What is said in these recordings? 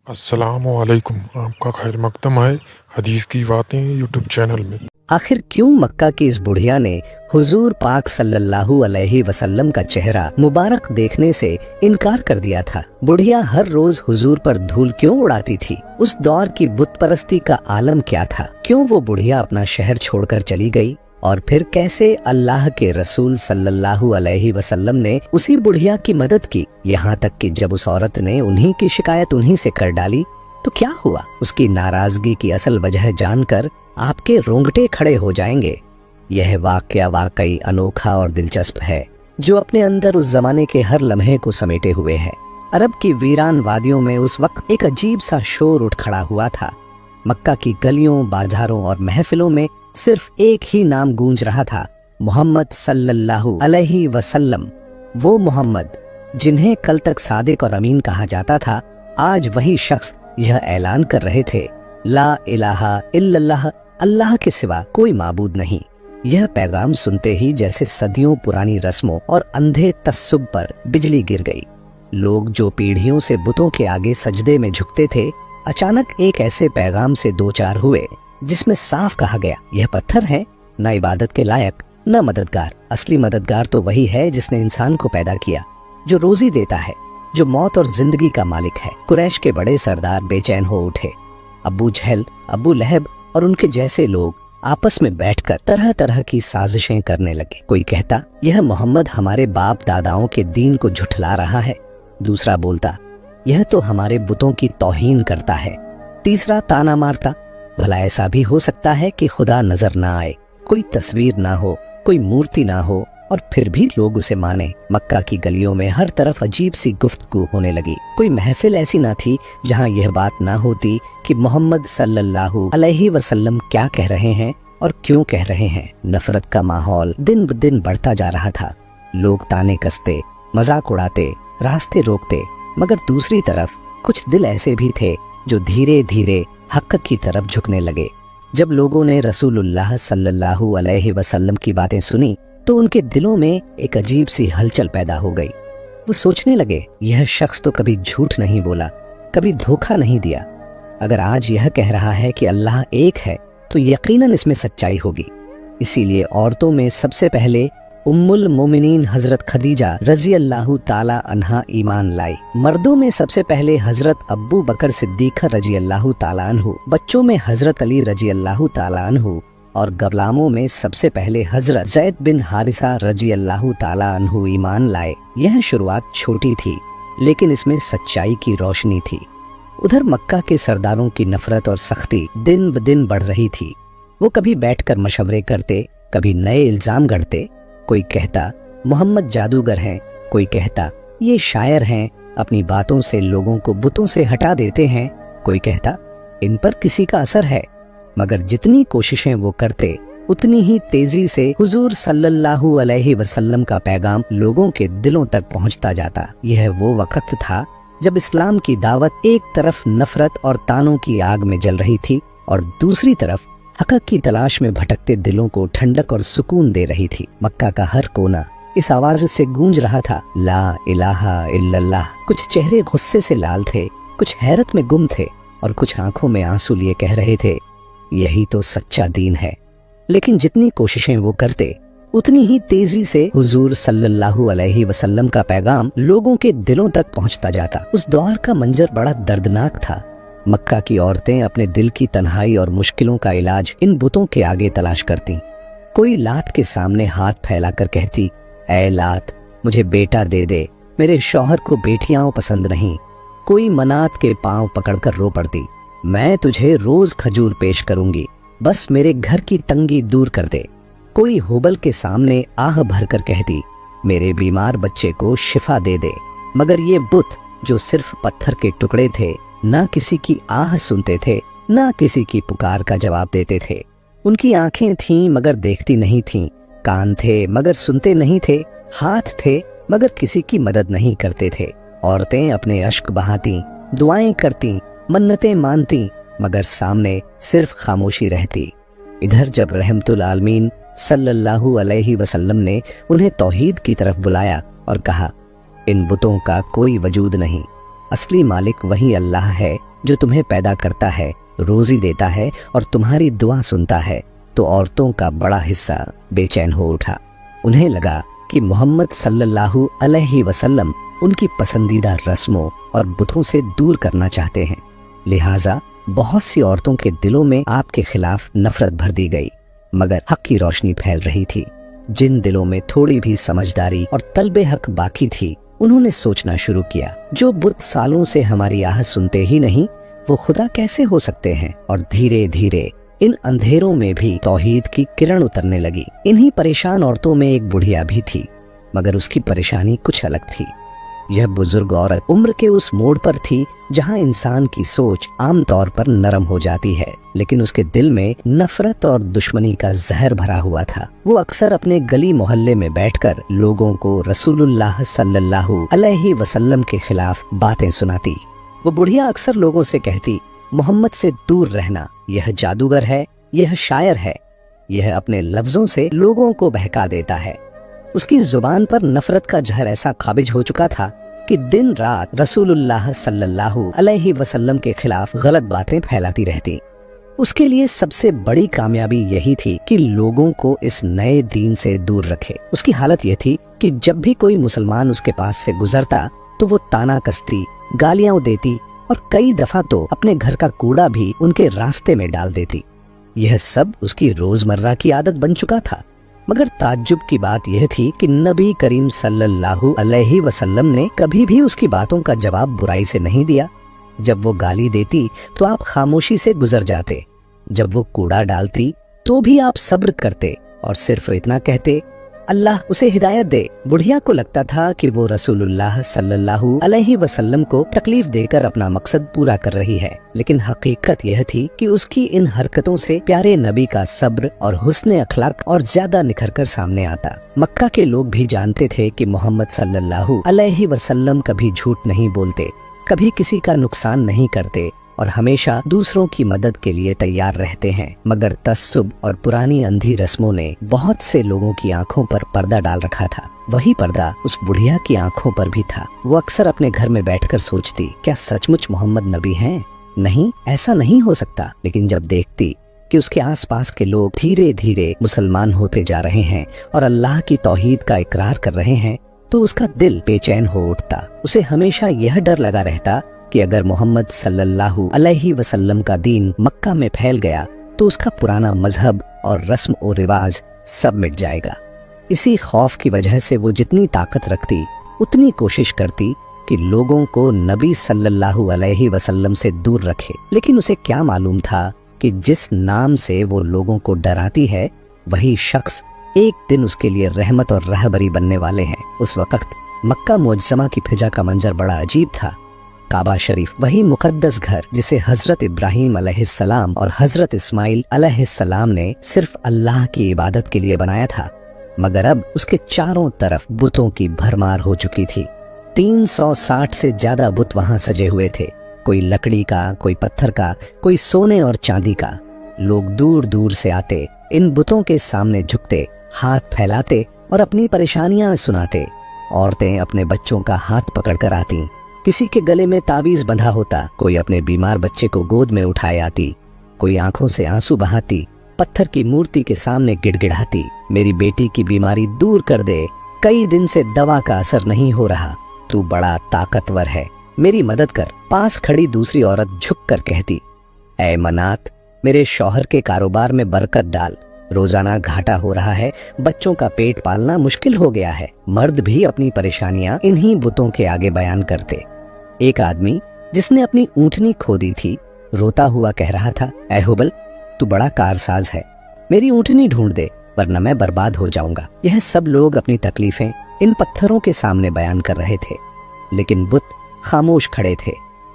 अस्सलामुअलैकुम, आपका खैर मकदम है हदीस की बातें यूट्यूब चैनल में। आखिर क्यों मक्का की इस बुढ़िया ने हुजूर पाक सल्लल्लाहु अलैहि वसल्लम का चेहरा मुबारक देखने से इनकार कर दिया था? बुढ़िया हर रोज हुजूर पर धूल क्यों उड़ाती थी? उस दौर की बुत परस्ती का आलम क्या था? क्यों वो बुढ़िया अपना शहर छोड़कर चली गई? और फिर कैसे अल्लाह के रसूल सल्लल्लाहु अलैहि वसल्लम ने उसी बुढ़िया की मदद की? यहाँ तक कि जब उस औरत ने उन्हीं की शिकायत उन्हीं से कर डाली तो क्या हुआ? उसकी नाराजगी की असल वजह जानकर आपके रोंगटे खड़े हो जाएंगे। यह वाकया वाकई अनोखा और दिलचस्प है, जो अपने अंदर उस जमाने के हर लम्हे को समेटे हुए है। अरब की वीरान वादियों में उस वक्त एक अजीब सा शोर उठ खड़ा हुआ था। मक्का की गलियों, बाजारों और महफिलों में सिर्फ एक ही नाम गूंज रहा था, मोहम्मद सल्लल्लाहु अलैहि वसल्लम। वो मोहम्मद जिन्हें कल तक सादिक और अमीन कहा जाता था, आज वही शख्स यह ऐलान कर रहे थे, ला इलाहा इल्लल्लाह, अल्लाह के सिवा कोई माबूद नहीं। यह पैगाम सुनते ही जैसे सदियों पुरानी रस्मों और अंधे तस्सुब पर बिजली गिर गई। लोग जो पीढ़ियों से बुतों के आगे सजदे में झुकते थे, अचानक एक ऐसे पैगाम से दो चार हुए जिसमें साफ कहा गया, यह पत्थर है, न इबादत के लायक न मददगार। असली मददगार तो वही है जिसने इंसान को पैदा किया, जो रोजी देता है, जो मौत और जिंदगी का मालिक है। कुरैश के बड़े सरदार बेचैन हो उठे। अबू जहल, अबू लहब और उनके जैसे लोग आपस में बैठकर तरह तरह की साजिशें करने लगे। कोई कहता, यह मोहम्मद हमारे बाप दादाओं के दीन को झुठला रहा है। दूसरा बोलता, यह तो हमारे बुतों की तौहीन करता है। तीसरा ताना मारता, भला ऐसा भी हो सकता है कि खुदा नजर ना आए, कोई तस्वीर ना हो, कोई मूर्ति ना हो, और फिर भी लोग उसे माने। मक्का की गलियों में हर तरफ अजीब सी गुफ्तगू होने लगी। कोई महफिल ऐसी ना थी जहां यह बात ना होती कि मोहम्मद सल्लल्लाहु अलैहि वसल्लम क्या कह रहे हैं और क्यों कह रहे हैं। नफरत का माहौल दिन ब दिन बढ़ता जा रहा था। लोग ताने कसते, मजाक उड़ाते, रास्ते रोकते, मगर दूसरी तरफ कुछ दिल ऐसे भी थे जो धीरे धीरे हक की तरफ झुकने लगे। जब लोगों ने रसूलुल्लाह सल्लल्लाहु अलैहि वसल्लम की बातें सुनी तो उनके दिलों में एक अजीब सी हलचल पैदा हो गई। वो सोचने लगे, यह शख्स तो कभी झूठ नहीं बोला, कभी धोखा नहीं दिया। अगर आज यह कह रहा है कि अल्लाह एक है तो यकीनन इसमें सच्चाई होगी। इसीलिए औरतों में सबसे पहले उम्मुल मोमिनीन हजरत खदीजा रजी अल्लाह ताला अन्हा ईमान लाई। मर्दों में सबसे पहले हजरत अब्बू बकर सिद्दीक रजी अल्लाह ताला अन्हु, बच्चों में हजरत अली रजी अल्लाह ताला अन्हु और गुलामों में सबसे पहले हजरत ज़ैद बिन हारिसा रजी अल्लाह ताला अन्हु ईमान लाए। यह शुरुआत छोटी थी, लेकिन इसमें सच्चाई की रोशनी थी। उधर मक्का के सरदारों की नफरत और सख्ती दिन ब दिन बढ़ रही थी। वो कभी बैठकर मशवरे करते, कभी नए इल्जाम गढ़ते। कोई कहता मोहम्मद जादूगर हैं, कोई कहता ये शायर हैं, अपनी बातों से लोगों को बुतों से हटा देते हैं। कोई कहता इन पर किसी का असर है। मगर जितनी कोशिशें वो करते, उतनी ही तेजी से हुजूर सल्लल्लाहु अलैहि वसल्लम का पैगाम लोगों के दिलों तक पहुंचता जाता। यह वो वक्त था जब इस्लाम की दावत एक तरफ नफरत और तानों की आग में जल रही थी और दूसरी तरफ हक की तलाश में भटकते दिलों को ठंडक और सुकून दे रही थी। मक्का का हर कोना इस आवाज से गूंज रहा था, ला इलाहा इल्लल्लाह। कुछ चेहरे गुस्से से लाल थे, कुछ हैरत में गुम थे और कुछ आंखों में आंसू लिए कह रहे थे, यही तो सच्चा दीन है। लेकिन जितनी कोशिशें वो करते, उतनी ही तेजी से हुजूर सल्लल्लाहु अलैहि वसल्लम का पैगाम लोगों के दिलों तक पहुंचता जाता। उस दौर का मंजर बड़ा दर्दनाक था। मक्का की औरतें अपने दिल की तन्हाई और मुश्किलों का इलाज इन बुतों के आगे तलाश करती। कोई लात के सामने हाथ फैलाकर कहती, ऐ लात, मुझे बेटा दे दे, मेरे शौहर को बेटियां पसंद नहीं। कोई मनात के पांव पकड़कर रो पड़ती, मैं तुझे रोज खजूर पेश करूंगी, बस मेरे घर की तंगी दूर कर दे। कोई हुबल के सामने आह भरकर कहती, मेरे बीमार बच्चे को शिफा दे दे। मगर ये बुत जो सिर्फ पत्थर के टुकड़े थे, ना किसी की आह सुनते थे, ना किसी की पुकार का जवाब देते थे। उनकी आंखें थीं मगर देखती नहीं थीं, कान थे मगर सुनते नहीं थे, हाथ थे मगर किसी की मदद नहीं करते थे। औरतें अपने अश्क बहाती, दुआएं करती, मन्नतें मानती, मगर सामने सिर्फ खामोशी रहती। इधर जब रहमतुल आलमीन सल्लल्लाहु अलैहि वसल्लम ने उन्हें तौहीद की तरफ बुलाया और कहा, इन बुतों का कोई वजूद नहीं, असली मालिक वही अल्लाह है जो तुम्हें पैदा करता है, रोजी देता है और तुम्हारी दुआ सुनता है, तो औरतों का बड़ा हिस्सा बेचैन हो उठा। उन्हें लगा कि मोहम्मद सल्लल्लाहु अलैहि वसल्लम उनकी पसंदीदा रस्मों और बुतों से दूर करना चाहते हैं। लिहाजा बहुत सी औरतों के दिलों में आपके खिलाफ नफरत भर दी गई, मगर हक की रोशनी फैल रही थी। जिन दिलों में थोड़ी भी समझदारी और तलबे हक बाकी थी, उन्होंने सोचना शुरू किया, जो बुत सालों से हमारी आह सुनते ही नहीं, वो खुदा कैसे हो सकते हैं। और धीरे धीरे इन अंधेरों में भी तौहीद की किरण उतरने लगी। इन्हीं परेशान औरतों में एक बुढ़िया भी थी, मगर उसकी परेशानी कुछ अलग थी। यह बुजुर्ग औरत उम्र के उस मोड़ पर थी जहां इंसान की सोच आमतौर पर नरम हो जाती है, लेकिन उसके दिल में नफरत और दुश्मनी का जहर भरा हुआ था। वो अक्सर अपने गली मोहल्ले में बैठकर लोगों को रसूलुल्लाह सल्लल्लाहु अलैहि वसल्लम के खिलाफ बातें सुनाती। वो बुढ़िया अक्सर लोगों से कहती, मोहम्मद से दूर रहना, यह जादूगर है, यह शायर है, यह अपने लफ्जों से लोगों को बहका देता है। उसकी जुबान पर नफरत का जहर ऐसा काबिज हो चुका था कि दिन रात रसूलुल्लाह सल्लल्लाहु अलैहि वसल्लम के खिलाफ गलत बातें फैलाती रहती। उसके लिए सबसे बड़ी कामयाबी यही थी कि लोगों को इस नए दीन से दूर रखे। उसकी हालत यह थी कि जब भी कोई मुसलमान उसके पास से गुजरता तो वो ताना कसती, गालियां देती और कई दफा तो अपने घर का कूड़ा भी उनके रास्ते में डाल देती। यह सब उसकी रोजमर्रा की आदत बन चुका था। मगर ताज्जुब की बात यह थी कि नबी करीम सल्लल्लाहु अलैहि वसल्लम ने कभी भी उसकी बातों का जवाब बुराई से नहीं दिया। जब वो गाली देती तो आप खामोशी से गुजर जाते, जब वो कूड़ा डालती तो भी आप सब्र करते और सिर्फ इतना कहते, अल्लाह उसे हिदायत दे। बुढ़िया को लगता था कि वो रसूलुल्लाह सल्लल्लाहु अलैहि वसल्लम को तकलीफ देकर अपना मकसद पूरा कर रही है, लेकिन हकीकत यह थी कि उसकी इन हरकतों से प्यारे नबी का सब्र और हुस्न अखलाक और ज्यादा निखर कर सामने आता। मक्का के लोग भी जानते थे कि मोहम्मद सल्लल्लाहु अलैहि वसल्लम कभी झूठ नहीं बोलते, कभी किसी का नुकसान नहीं करते और हमेशा दूसरों की मदद के लिए तैयार रहते हैं। मगर तस्सुब और पुरानी अंधी रस्मों ने बहुत से लोगों की आंखों पर पर्दा डाल रखा था। वही पर्दा उस बुढ़िया की आंखों पर भी था। वो अक्सर अपने घर में बैठकर सोचती, क्या सचमुच मोहम्मद नबी हैं? नहीं, ऐसा नहीं हो सकता। लेकिन जब देखती कि उसके आसपास के लोग धीरे धीरे मुसलमान होते जा रहे हैं और अल्लाह की तौहीद का इकरार कर रहे हैं, तो उसका दिल बेचैन हो उठता। उसे हमेशा यह डर लगा रहता कि अगर मोहम्मद सल्लल्लाहु अलैहि वसल्लम का दीन मक्का में फैल गया तो उसका पुराना मजहब और रस्म और रिवाज सब मिट जाएगा। इसी खौफ की वजह से वो जितनी ताकत रखती उतनी कोशिश करती कि लोगों को नबी सल्लल्लाहु अलैहि वसल्लम से दूर रखे। लेकिन उसे क्या मालूम था कि जिस नाम से वो लोगों को डराती है, वही शख्स एक दिन उसके लिए रहमत और रहबरी बनने वाले हैं। उस वक्त मक्का मुअज्जमा की फिजा का मंजर बड़ा अजीब था। काबा शरीफ, वही मुकद्दस घर जिसे हजरत इब्राहिम अलैहिस्सलाम और हजरत इस्माइल अलैहिस्सलाम ने सिर्फ अल्लाह की इबादत के लिए बनाया था, मगर अब उसके चारों तरफ बुतों की भरमार हो चुकी थी। 360 से ज्यादा बुत वहां सजे हुए थे, कोई लकड़ी का, कोई पत्थर का, कोई सोने और चांदी का। लोग दूर दूर से आते, इन बुतों के सामने झुकते, हाथ फैलाते और अपनी परेशानियां सुनाते। औरतें अपने बच्चों का हाथ पकड़कर आती, किसी के गले में तावीज बंधा होता, कोई अपने बीमार बच्चे को गोद में उठाए आती, कोई आंखों से आंसू बहाती, पत्थर की मूर्ति के सामने गिड़गिड़ाती, मेरी बेटी की बीमारी दूर कर दे, कई दिन से दवा का असर नहीं हो रहा, तू बड़ा ताकतवर है, मेरी मदद कर। पास खड़ी दूसरी औरत झुक कर कहती, ऐ मनात, मेरे शौहर के कारोबार में बरकत डाल, रोजाना घाटा हो रहा है, बच्चों का पेट पालना मुश्किल हो गया है। मर्द भी अपनी परेशानियां इन्हीं बुतों के आगे बयान करते। एक आदमी जिसने अपनी ऊँटनी खो दी थी, रोता हुआ कह रहा था, ऐ हुबल, तू बड़ा कारसाज है, मेरी ऊँटनी ढूंढ दे वरना मैं बर्बाद हो जाऊंगा। यह सब लोग अपनी तकलीफें इन पत्थरों के सामने बयान कर रहे थे, लेकिन बुत खामोश खड़े थे।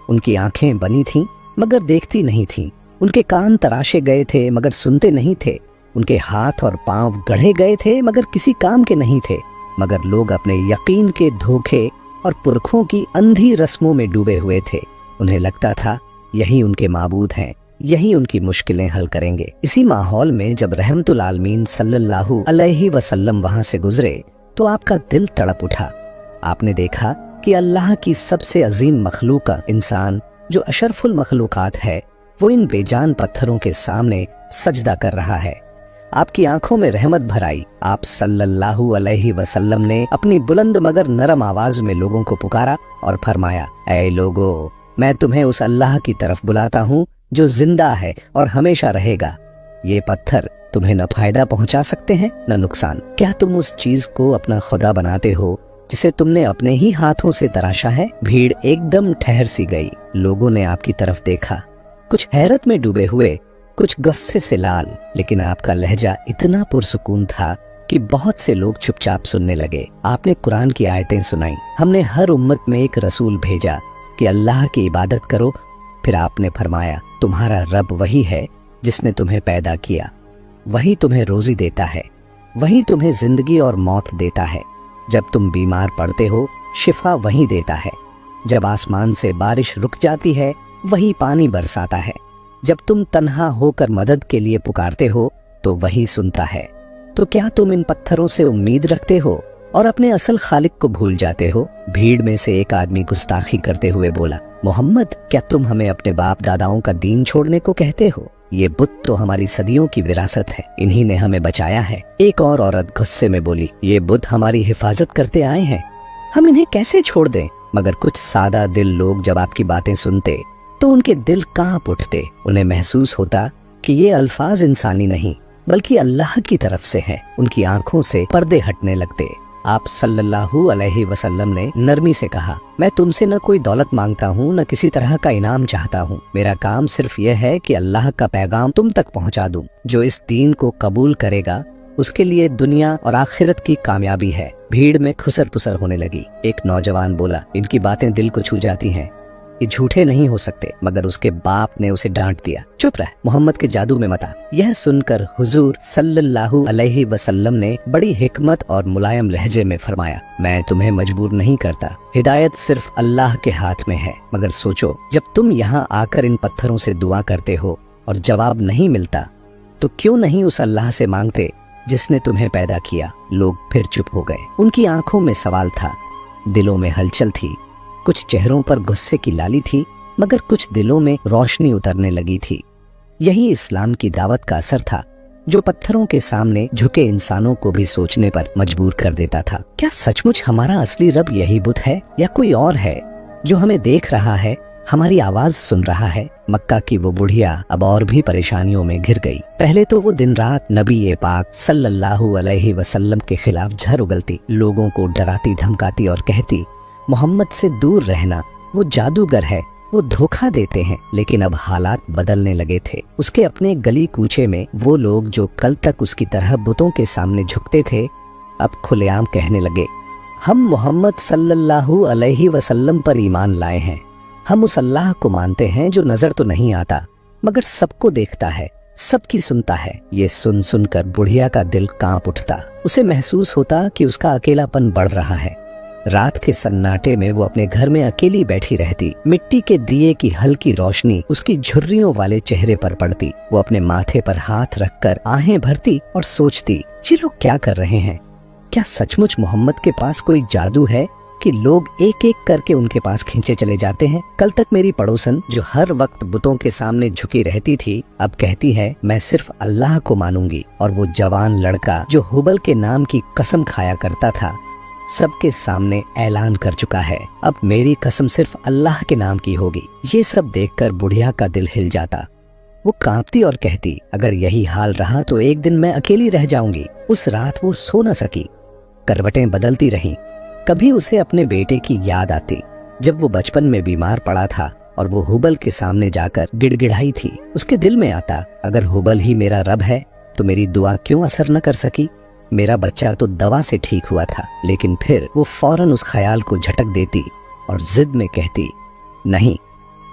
उनकी आंखें बनी थीं मगर देखती नहीं थीं, उनके कान तराशे गए थे मगर सुनते नहीं थे, उनके हाथ और पांव गढ़े गए थे मगर किसी काम के नहीं थे। मगर लोग अपने यकीन के धोखे और पुरखों की अंधी रस्मों में डूबे हुए थे। उन्हें लगता था यही उनके माबूद हैं, यही उनकी मुश्किलें हल करेंगे। इसी माहौल में जब रहमतुल आलमीन सल्लल्लाहु अलैहि वसल्लम वहां से गुजरे तो आपका दिल तड़प उठा। आपने देखा कि अल्लाह की सबसे अजीम मखलूक इंसान जो अशरफुल मखलूकात है, वो इन बेजान पत्थरों के सामने सजदा कर रहा है। आपकी आंखों में रहमत भर आई। आप सल्लल्लाहु अलैहि वसल्लम ने अपनी बुलंद मगर नरम आवाज में लोगों को पुकारा और फरमाया, ऐ लोगो, मैं तुम्हें उस अल्लाह की तरफ बुलाता हूँ जो जिंदा है और हमेशा रहेगा। ये पत्थर तुम्हें न फायदा पहुंचा सकते हैं न नुकसान। क्या तुम उस चीज को अपना खुदा बनाते हो जिसे तुमने अपने ही हाथों से तराशा है? भीड़ एकदम ठहर सी गई। लोगों ने आपकी तरफ देखा, कुछ हैरत में डूबे हुए, कुछ गुस्से से लाल, लेकिन आपका लहजा इतना पुरसुकून था कि बहुत से लोग चुपचाप सुनने लगे। आपने कुरान की आयतें सुनाई। हमने हर उम्मत में एक रसूल भेजा कि अल्लाह की इबादत करो। फिर आपने फरमाया, तुम्हारा रब वही है जिसने तुम्हें पैदा किया, वही तुम्हें रोजी देता है, वही तुम्हें जिंदगी और मौत देता है। जब तुम बीमार पड़ते हो, शिफा वही देता है। जब आसमान से बारिश रुक जाती है, वही पानी बरसाता है। जब तुम तन्हा होकर मदद के लिए पुकारते हो, तो वही सुनता है। तो क्या तुम इन पत्थरों से उम्मीद रखते हो और अपने असल खालिक को भूल जाते हो? भीड़ में से एक आदमी गुस्ताखी करते हुए बोला, मोहम्मद, क्या तुम हमें अपने बाप दादाओं का दीन छोड़ने को कहते हो? ये बुत तो हमारी सदियों की विरासत है, इन्हीं ने हमें बचाया है। एक और औरत गुस्से में बोली, ये बुत हमारी हिफाजत करते आए हैं, हम इन्हें कैसे छोड़ दें? मगर कुछ सादा दिल लोग जब आपकी बातें सुनते तो उनके दिल कांप उठते। उन्हें महसूस होता कि ये अल्फाज इंसानी नहीं बल्कि अल्लाह की तरफ से हैं। उनकी आंखों से पर्दे हटने लगते। आप सल्लल्लाहु अलैहि वसल्लम ने नरमी से कहा, मैं तुमसे न कोई दौलत मांगता हूँ न किसी तरह का इनाम चाहता हूँ। मेरा काम सिर्फ यह है कि अल्लाह का पैगाम तुम तक पहुँचा दूँ। जो इस दीन को कबूल करेगा उसके लिए दुनिया और आखिरत की कामयाबी है। भीड़ में खुसर पुसर होने लगी। एक नौजवान बोला, इनकी बातें दिल को छू जाती हैं, ये झूठे नहीं हो सकते। मगर उसके बाप ने उसे डांट दिया, चुप रह, मोहम्मद के जादू में मत आ। यह सुनकर हुजूर सल्लल्लाहु अलैहि वसल्लम ने बड़ी हिकमत और मुलायम लहजे में फरमाया, मैं तुम्हें मजबूर नहीं करता, हिदायत सिर्फ अल्लाह के हाथ में है। मगर सोचो, जब तुम यहाँ आकर इन पत्थरों से दुआ करते हो और जवाब नहीं मिलता, तो क्यों नहीं उस अल्लाह से मांगते जिसने तुम्हें पैदा किया? लोग फिर चुप हो गए। उनकी आंखों में सवाल था, दिलों में हलचल थी। कुछ चेहरों पर गुस्से की लाली थी, मगर कुछ दिलों में रोशनी उतरने लगी थी। यही इस्लाम की दावत का असर था, जो पत्थरों के सामने झुके इंसानों को भी सोचने पर मजबूर कर देता था। क्या सचमुच हमारा असली रब यही बुत है या कोई और है जो हमें देख रहा है, हमारी आवाज सुन रहा है? मक्का की वो बुढ़िया अब और भी परेशानियों में घिर गई। पहले तो वो दिन रात नबी पाक सल्लल्लाहु अलैहि वसल्लम के खिलाफ झर उगलती, लोगों को डराती धमकाती और कहती, मोहम्मद से दूर रहना, वो जादूगर है, वो धोखा देते हैं। लेकिन अब हालात बदलने लगे थे। उसके अपने गली कूचे में वो लोग जो कल तक उसकी तरह बुतों के सामने झुकते थे, अब खुलेआम कहने लगे, हम मोहम्मद सल्लल्लाहु अलैहि वसल्लम पर ईमान लाए हैं। हम उस अल्लाह को मानते हैं जो नजर तो नहीं आता मगर सबको देखता है, सबकी सुनता है। ये सुन सुनकर बुढ़िया का दिल कांप उठता। उसे महसूस होता कि उसका अकेलापन बढ़ रहा है। रात के सन्नाटे में वो अपने घर में अकेली बैठी रहती। मिट्टी के दिए की हल्की रोशनी उसकी झुर्रियों वाले चेहरे पर पड़ती। वो अपने माथे पर हाथ रखकर आहें भरती और सोचती, ये लोग क्या कर रहे हैं? क्या सचमुच मोहम्मद के पास कोई जादू है कि लोग एक एक करके उनके पास खींचे चले जाते हैं? कल तक मेरी पड़ोसन जो हर वक्त बुतों के सामने झुकी रहती थी, अब कहती है मैं सिर्फ अल्लाह को मानूंगी। और वो जवान लड़का जो हुबल के नाम की कसम खाया करता था, सबके सामने ऐलान कर चुका है, अब मेरी कसम सिर्फ अल्लाह के नाम की होगी। ये सब देखकर बुढ़िया का दिल हिल जाता। वो कांपती और कहती, अगर यही हाल रहा तो एक दिन मैं अकेली रह जाऊंगी। उस रात वो सो न सकी, करवटें बदलती रहीं। कभी उसे अपने बेटे की याद आती जब वो बचपन में बीमार पड़ा था और वो हुबल के सामने जाकर गिड़गिड़ाई थी। उसके दिल में आता, अगर हुबल ही मेरा रब है तो मेरी दुआ क्यों असर न कर सकी? मेरा बच्चा तो दवा से ठीक हुआ था। लेकिन फिर वो फौरन उस ख्याल को झटक देती और जिद में कहती, नहीं,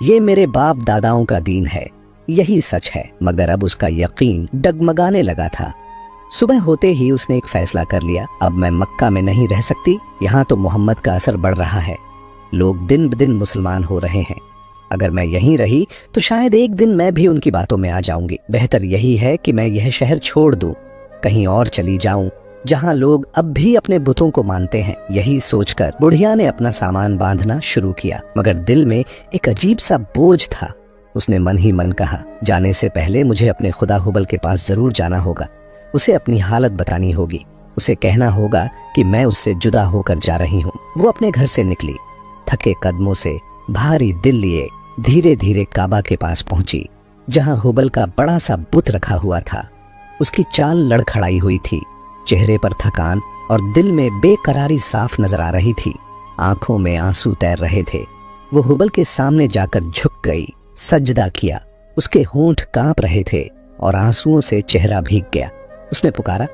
ये मेरे बाप दादाओं का दीन है, यही सच है। मगर अब उसका यकीन डगमगाने लगा था। सुबह होते ही उसने एक फैसला कर लिया, अब मैं मक्का में नहीं रह सकती। यहाँ तो मोहम्मद का असर बढ़ रहा है, लोग दिन ब दिन मुसलमान हो रहे हैं। अगर मैं यहीं रही तो शायद एक दिन मैं भी उनकी बातों में आ जाऊंगी। बेहतर यही है कि मैं यह शहर छोड़ दूं, कहीं और चली जाऊं जहाँ लोग अब भी अपने बुतों को मानते हैं। यही सोचकर बुढ़िया ने अपना सामान बांधना शुरू किया, मगर दिल में एक अजीब सा बोझ था। उसने मन ही मन कहा, जाने से पहले मुझे अपने खुदा हुबल के पास जरूर जाना होगा। उसे अपनी हालत बतानी होगी, उसे कहना होगा कि मैं उससे जुदा होकर जा रही हूँ। वो अपने घर से निकली, थके कदमों से भारी दिल लिए धीरे धीरे काबा के पास पहुंची, जहाँ हुबल का बड़ा सा बुत रखा हुआ था। उसकी चाल लड़खड़ाई हुई थी, चेहरे पर थकान और दिल में बेकरारी साफ नजर आ रही थी। आंखों में आंसू तैर रहे थे। वो हुबल के सामने जाकर झुक गई, सजदा किया। उसके होंठ कांप रहे थे और आंसुओं से चेहरा भीग गया। उसने पुकारा,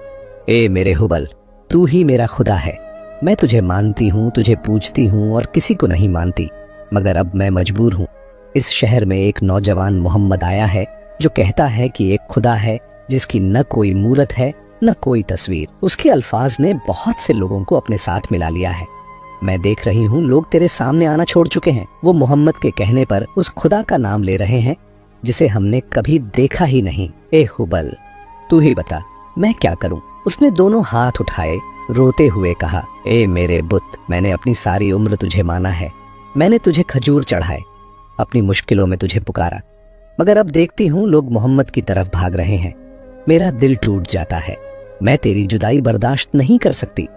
ए मेरे हुबल, तू ही मेरा खुदा है। मैं तुझे मानती हूँ, तुझे पूजती हूँ और किसी को नहीं मानती, मगर अब मैं मजबूर हूँ। इस शहर में एक नौजवान मोहम्मद आया है जो कहता है कि एक खुदा है जिसकी न कोई मूरत है न कोई तस्वीर। उसके अल्फाज ने बहुत से लोगों को अपने साथ मिला लिया है। मैं देख रही हूँ लोग तेरे सामने आना छोड़ चुके हैं। वो मोहम्मद के कहने पर उस खुदा का नाम ले रहे हैं जिसे हमने कभी देखा ही नहीं। ए हुबल, तू ही बता मैं क्या करूं? उसने दोनों हाथ उठाए, रोते हुए कहा, ए मेरे बुत, मैंने अपनी सारी उम्र तुझे माना है। मैंने तुझे खजूर चढ़ाए, अपनी मुश्किलों में तुझे पुकारा, मगर अब देखती हूँ लोग मोहम्मद की तरफ भाग रहे हैं। मेरा दिल टूट जाता है। मैं तेरी जुदाई बर्दाश्त नहीं कर सकती।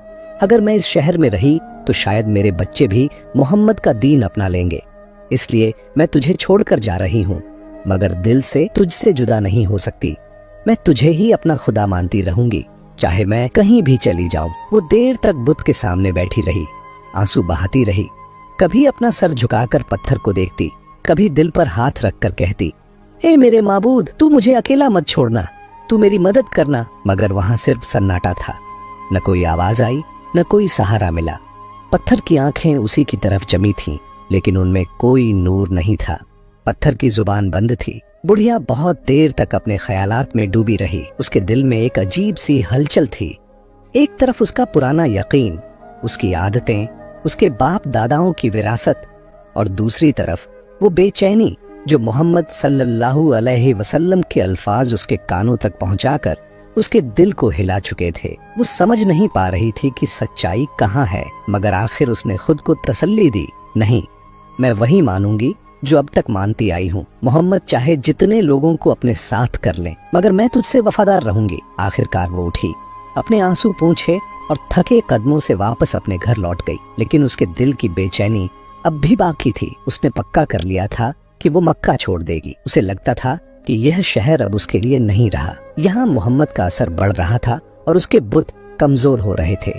अगर मैं इस शहर में रही तो शायद मेरे बच्चे भी मोहम्मद का दीन अपना लेंगे। इसलिए मैं तुझे छोड़कर जा रही हूँ, मगर दिल से तुझसे जुदा नहीं हो सकती। मैं तुझे ही अपना खुदा मानती रहूंगी, चाहे मैं कहीं भी चली जाऊं। वो देर तक बुत के सामने बैठी रही, आंसू बहाती रही। कभी अपना सर झुकाकर पत्थर को देखती, कभी दिल पर हाथ रखकर कहती, ए मेरे माबूद, तू मुझे अकेला मत छोड़ना, तू मेरी मदद करना। मगर वहां सिर्फ सन्नाटा था। न कोई आवाज आई, न कोई सहारा मिला। पत्थर की आंखें उसी की तरफ जमी थीं, लेकिन उनमें कोई नूर नहीं था। पत्थर की जुबान बंद थी। बुढ़िया बहुत देर तक अपने ख्यालात में डूबी रही। उसके दिल में एक अजीब सी हलचल थी। एक तरफ उसका पुराना यकीन, उसकी आदतें, उसके बाप दादाओं की विरासत, और दूसरी तरफ वो बेचैनी जो मोहम्मद सल्लल्लाहु अलैहि वसल्लम के अल्फाज उसके कानों तक पहुंचाकर उसके दिल को हिला चुके थे। वो समझ नहीं पा रही थी कि सच्चाई कहाँ है, मगर आखिर उसने खुद को तसल्ली दी, नहीं, मैं वही मानूंगी जो अब तक मानती आई हूँ। मोहम्मद चाहे जितने लोगों को अपने साथ कर लें, मगर मैं तुझसे वफादार रहूंगी। आखिरकार वो उठी, अपने आंसू पोंछे और थके कदमों से वापस अपने घर लौट गई। लेकिन उसके दिल की बेचैनी अब भी बाकी थी। उसने पक्का कर लिया था कि वो मक्का छोड़ देगी। उसे लगता था कि यह शहर अब उसके लिए नहीं रहा। यहाँ मोहम्मद का असर बढ़ रहा था और उसके बुत कमजोर हो रहे थे,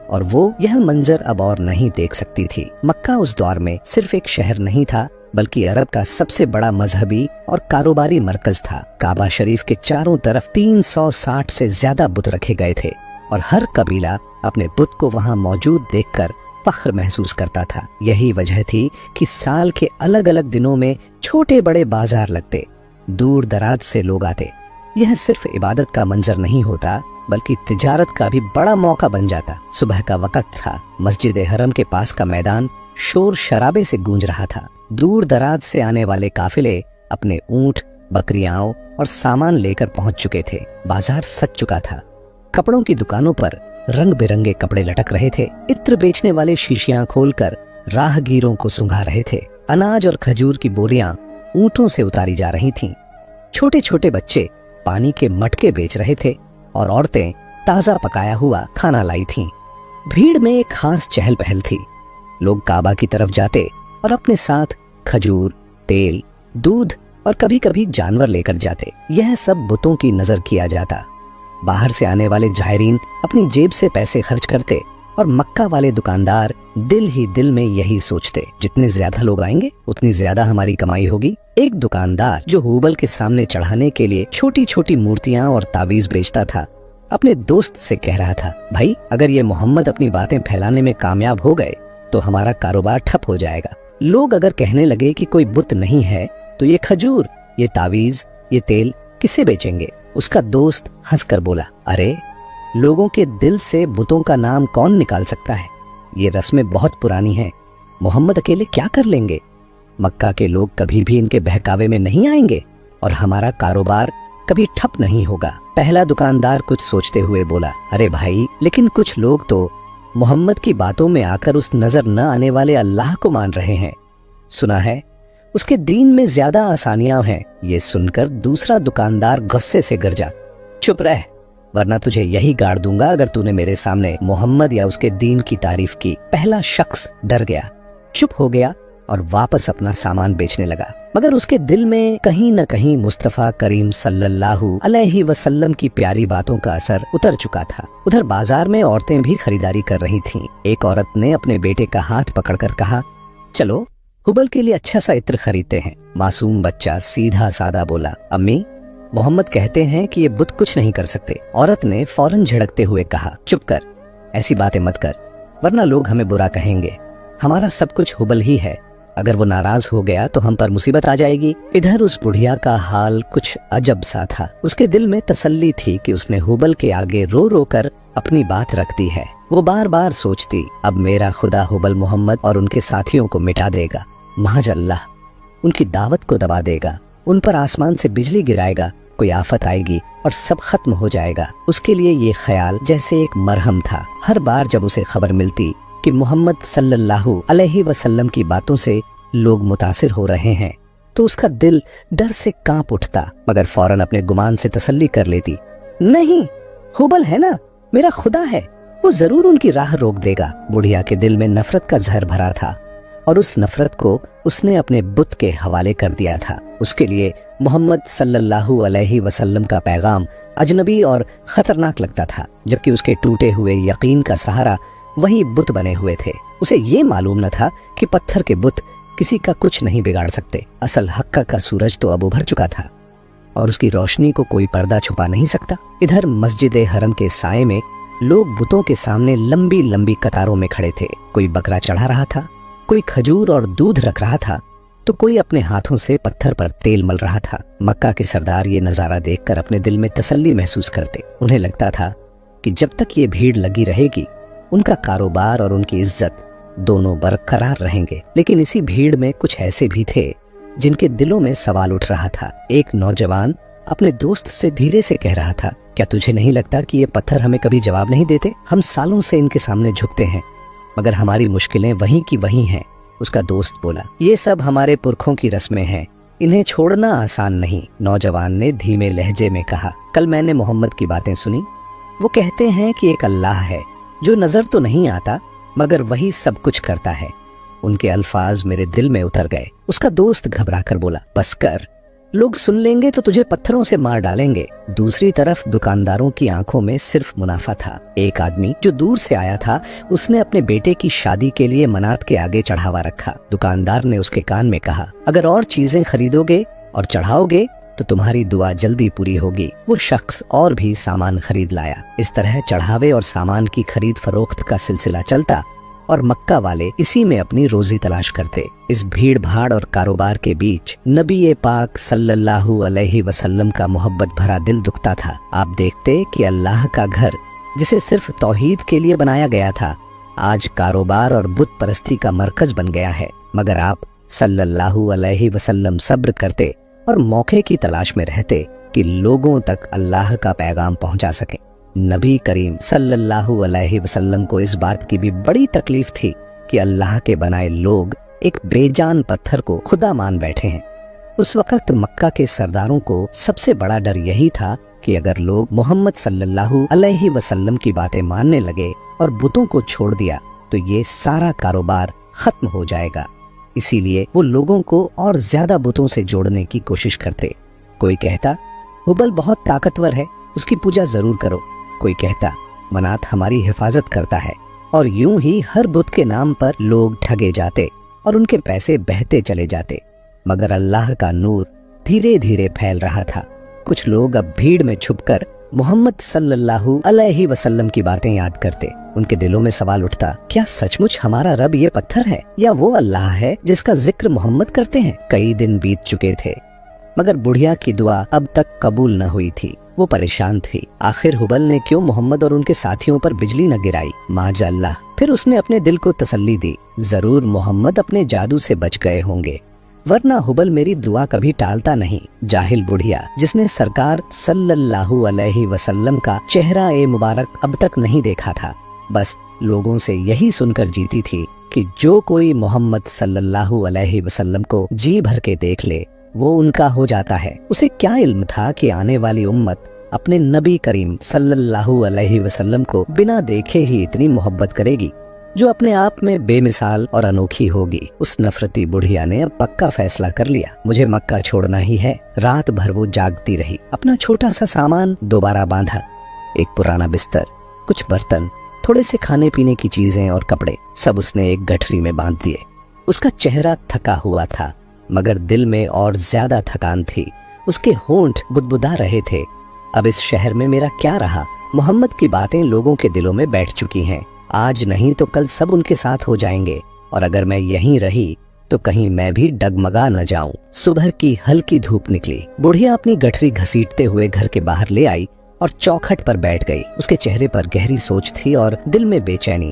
और वो यह मंजर अब और नहीं देख सकती थी। मक्का उस दौर में सिर्फ एक शहर नहीं था, बल्कि अरब का सबसे बड़ा मजहबी और कारोबारी मरकज था। काबा शरीफ के चारों तरफ 360 से ज्यादा बुत रखे गए थे, और हर कबीला अपने बुत को वहाँ मौजूद देखकर फख्र महसूस करता था। यही वजह थी कि साल के अलग अलग दिनों में छोटे बड़े बाजार लगते, दूर दराज से लोग आते। यह सिर्फ इबादत का मंजर नहीं होता, बल्कि तिजारत का भी बड़ा मौका बन जाता। सुबह का वक्त था। मस्जिद हरम के पास का मैदान शोर शराबे से गूंज रहा था। दूर दराज से आने वाले काफिले अपने ऊंट, बकरियां और सामान लेकर पहुंच चुके थे। बाजार सज चुका था। कपड़ों की दुकानों पर रंग बिरंगे कपड़े लटक रहे थे। इत्र बेचने वाले शीशियां खोलकर राहगीरों को सुंघा रहे थे। अनाज और खजूर की बोरियां ऊंटों से उतारी जा रही थीं। छोटे छोटे बच्चे पानी के मटके बेच रहे थे और औरतें ताजा पकाया हुआ खाना लाई थीं। भीड़ में एक खास चहल पहल थी। लोग काबा की तरफ जाते और अपने साथ खजूर, तेल, दूध और कभी कभी जानवर लेकर जाते। यह सब बुतों की नजर किया जाता। बाहर से आने वाले जायरीन अपनी जेब से पैसे खर्च करते और मक्का वाले दुकानदार दिल ही दिल में यही सोचते, जितने ज्यादा लोग आएंगे उतनी ज्यादा हमारी कमाई होगी। एक दुकानदार जो हुबल के सामने चढ़ाने के लिए छोटी छोटी मूर्तियां और तावीज बेचता था, अपने दोस्त से कह रहा था, भाई अगर ये मोहम्मद अपनी बातें फैलाने में कामयाब हो गए तो हमारा कारोबार ठप हो जाएगा। लोग अगर कहने लगे कि कोई बुत नहीं है तो ये खजूर, ये तावीज, ये तेल किसे बेचेंगे? उसका दोस्त हंसकर बोला, अरे लोगों के दिल से बुतों का नाम कौन निकाल सकता है? ये रस्में बहुत पुरानी हैं। मोहम्मद अकेले क्या कर लेंगे? मक्का के लोग कभी भी इनके बहकावे में नहीं आएंगे और हमारा कारोबार कभी ठप नहीं होगा। पहला दुकानदार कुछ सोचते हुए बोला, अरे भाई, लेकिन कुछ लोग तो मोहम्मद की बातों में आकर उस नजर न आने वाले अल्लाह को मान रहे हैं। सुना है उसके दीन में ज्यादा आसानियां हैं। ये सुनकर दूसरा दुकानदार गुस्से से गरजा, चुप रह, वरना तुझे यही गाड़ दूंगा अगर तूने मेरे सामने मोहम्मद या उसके दीन की तारीफ की। पहला शख्स डर गया, चुप हो गया और वापस अपना सामान बेचने लगा, मगर उसके दिल में कहीं न कहीं मुस्तफा करीम सल्लल्लाहु अलैहि वसल्लम की प्यारी बातों का असर उतर चुका था। उधर बाजार में औरतें भी खरीदारी कर रही थीं। एक औरत ने अपने बेटे का हाथ पकड़कर कहा, चलो हुबल के लिए अच्छा सा इत्र खरीदते हैं। मासूम बच्चा सीधा सादा बोला, अम्मी, मोहम्मद कहते हैं कि ये बुत कुछ नहीं कर सकते। औरत ने फौरन झिड़कते हुए कहा, चुप कर, ऐसी बातें मत कर, वरना लोग हमें बुरा कहेंगे। हमारा सब कुछ हुबल ही है, अगर वो नाराज हो गया तो हम पर मुसीबत आ जाएगी। इधर उस बुढ़िया का हाल कुछ अजब सा था। उसके दिल में तसल्ली थी कि उसने हुबल के आगे रो रो कर अपनी बात रख दी है। वो बार बार सोचती, अब मेरा खुदा हुबल मोहम्मद और उनके साथियों को मिटा देगा, महज अल्लाह उनकी दावत को दबा देगा, उन पर आसमान से बिजली गिराएगा, कोई आफत आएगी और सब खत्म हो जाएगा। उसके लिए ये ख्याल जैसे एक मरहम था। हर बार जब उसे खबर मिलती कि मोहम्मद सल्लल्लाहु अलैहि वसल्लम की बातों से लोग मुतासिर हो रहे हैं तो उसका दिल डर से कांप उठता, मगर फौरन अपने गुमान से तसल्ली कर लेती, नहीं, हुबल है ना, मेरा खुदा है, वो जरूर उनकी राह रोक देगा। बुढ़िया के दिल में नफरत का जहर भरा था और उस नफरत को उसने अपने बुत के हवाले कर दिया था। उसके लिए मोहम्मद सल्लल्लाहु अलैहि वसल्लम का पैगाम अजनबी और खतरनाक लगता था, जबकि उसके टूटे हुए यकीन का सहारा वही बुत बने हुए थे। उसे ये मालूम न था कि पत्थर के बुत किसी का कुछ नहीं बिगाड़ सकते। असल हक्का का सूरज तो अब उभर चुका था और उसकी रोशनी को कोई पर्दा छुपा नहीं सकता। इधर मस्जिद हरम के साये में लोग बुतों के सामने लंबी लंबी कतारों में खड़े थे। कोई बकरा चढ़ा रहा था, कोई खजूर और दूध रख रहा था, तो कोई अपने हाथों से पत्थर पर तेल मल रहा था। मक्का के सरदार ये नजारा देखकर अपने दिल में तसल्ली महसूस करते। उन्हें लगता था कि जब तक ये भीड़ लगी रहेगी उनका कारोबार और उनकी इज्जत दोनों बरकरार रहेंगे। लेकिन इसी भीड़ में कुछ ऐसे भी थे जिनके दिलों में सवाल उठ रहा था। एक नौजवान अपने दोस्त से धीरे से कह रहा था, क्या तुझे नहीं लगता कि ये पत्थर हमें कभी जवाब नहीं देते? हम सालों से इनके सामने झुकते हैं, मगर हमारी मुश्किलें वहीं की वहीं हैं। उसका दोस्त बोला, ये सब हमारे पुरखों की रस्में हैं, इन्हें छोड़ना आसान नहीं। नौजवान ने धीमे लहजे में कहा, कल मैंने मोहम्मद की बातें सुनी। वो कहते हैं कि एक अल्लाह है जो नजर तो नहीं आता मगर वही सब कुछ करता है। उनके अल्फाज मेरे दिल में उतर गए। उसका दोस्त घबरा कर बोला, बस कर, लोग सुन लेंगे तो तुझे पत्थरों से मार डालेंगे। दूसरी तरफ दुकानदारों की आंखों में सिर्फ मुनाफा था। एक आदमी जो दूर से आया था, उसने अपने बेटे की शादी के लिए मनात के आगे चढ़ावा रखा। दुकानदार ने उसके कान में कहा, अगर और चीजें खरीदोगे और चढ़ाओगे तो तुम्हारी दुआ जल्दी पूरी होगी। वो शख्स और भी सामान खरीद लाया। इस तरह चढ़ावे और सामान की खरीद फरोख्त का सिलसिला चलता और मक्का वाले इसी में अपनी रोजी तलाश करते। इस भीड़ भाड़ और कारोबार के बीच नबी पाक सल्लल्लाहु अलैहि वसल्लम का मोहब्बत भरा दिल दुखता था। आप देखते कि अल्लाह का घर, जिसे सिर्फ तौहीद के लिए बनाया गया था, आज कारोबार और बुत परस्ती का मरकज बन गया है। मगर आप सल्लल्लाहु अलैहि वसल्लम सब्र करते और मौके की तलाश में रहते कि लोगों तक अल्लाह का पैगाम पहुंचा सके। नबी करीम सल्लल्लाहु अलैहि वसल्लम को इस बात की भी बड़ी तकलीफ थी कि अल्लाह के बनाए लोग एक बेजान पत्थर को खुदा मान बैठे हैं। उस वक्त मक्का के सरदारों को सबसे बड़ा डर यही था कि अगर लोग मोहम्मद सल्लल्लाहु अलैहि वसल्लम की बातें मानने लगे और बुतों को छोड़ दिया तो ये सारा कारोबार खत्म हो जाएगा। इसीलिए वो लोगों को और ज्यादा बुतों से जोड़ने की कोशिश करते। कोई कहता, हुबल बहुत ताकतवर है, उसकी पूजा जरूर करो। कोई कहता, मनात हमारी हिफाजत करता है। और यूं ही हर बुत के नाम पर लोग ठगे जाते और उनके पैसे बहते चले जाते। मगर अल्लाह का नूर धीरे धीरे फैल रहा था। कुछ लोग अब भीड़ में छुपकर मोहम्मद सल्लल्लाहु अलैहि वसल्लम की बातें याद करते। उनके दिलों में सवाल उठता, क्या सचमुच हमारा रब ये पत्थर है या वो अल्लाह है जिसका जिक्र मोहम्मद करते हैं? कई दिन बीत चुके थे मगर बुढ़िया की दुआ अब तक कबूल न हुई थी। वो परेशान थी। आखिर हुबल ने क्यों मोहम्मद और उनके साथियों पर बिजली न गिराई? माजअल्लाह। फिर उसने अपने दिल को तसल्ली दी, जरूर मोहम्मद अपने जादू से बच गए होंगे। वरना हुबल मेरी दुआ कभी टालता नहीं। जाहिल बुढ़िया जिसने सरकार सल्लल्लाहु अलैहि वसल्लम का चेहरा ए मुबारक अब तक नहीं देखा था, बस लोगों से यही सुनकर जीती थी कि जो कोई मोहम्मद सल्लल्लाहु अलैहि वसल्लम को जी भर के देख ले वो उनका हो जाता है। उसे क्या इल्म था कि आने वाली उम्मत अपने नबी करीम सल्लल्लाहु अलैहि वसल्लम को बिना देखे ही इतनी मोहब्बत करेगी जो अपने आप में बेमिसाल और अनोखी होगी। उस नफरती बुढ़िया ने अब पक्का फैसला कर लिया, मुझे मक्का छोड़ना ही है। रात भर वो जागती रही, अपना छोटा सा सामान दोबारा बांधा, एक पुराना बिस्तर, कुछ बर्तन, थोड़े से खाने पीने की चीजें और कपड़े, सब उसने एक गठरी में बांध दिए। उसका चेहरा थका हुआ था मगर दिल में और ज्यादा थकान थी। उसके होंठ बुदबुदा रहे थे। अब इस शहर में मेरा क्या रहा? मोहम्मद की बातें लोगों के दिलों में बैठ चुकी हैं। आज नहीं तो कल सब उनके साथ हो जाएंगे, और अगर मैं यहीं रही तो कहीं मैं भी डगमगा न जाऊं। सुबह की हल्की धूप निकली। बुढ़िया अपनी गठरी घसीटते हुए घर के बाहर ले आई और चौखट पर बैठ गई। उसके चेहरे पर गहरी सोच थी और दिल में बेचैनी।